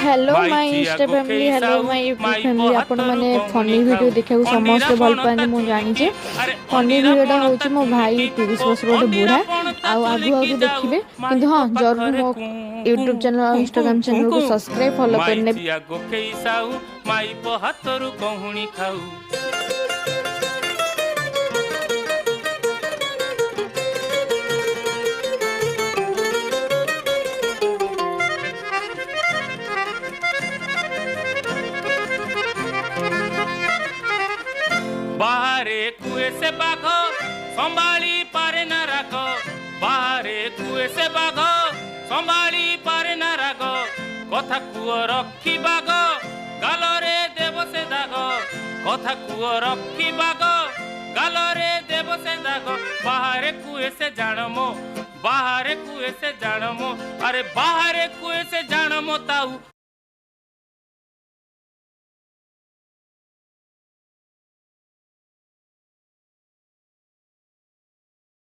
Hello my Insta family, hello my YouTube family. आपण मैंने funny video देखा समस्ते भल पाते मुझे जाचे। फनी वीडियोटा हूँ मो भाई 30 वर्ष गोटे बुढ़ा आगु आगु देखिए। किंतु हाँ, जरूर मो यूट्यूब चैनल और इंस्टाग्राम चैनल को सब्सक्राइब फॉलो करने। बाहरे कुए से बाघ संभाली पारे न राग, बाहरे कुए से बाघ संभाली पारे न राग, कथा कुओ रखी बाघ गालरे देव से दाग, कथा कुओ रखी बाघ गालरे देव से दाग। बाहरे कुए से जानमो, बाहरे कुए से जानमो, अरे बाहरे कुए से जानमो ताऊ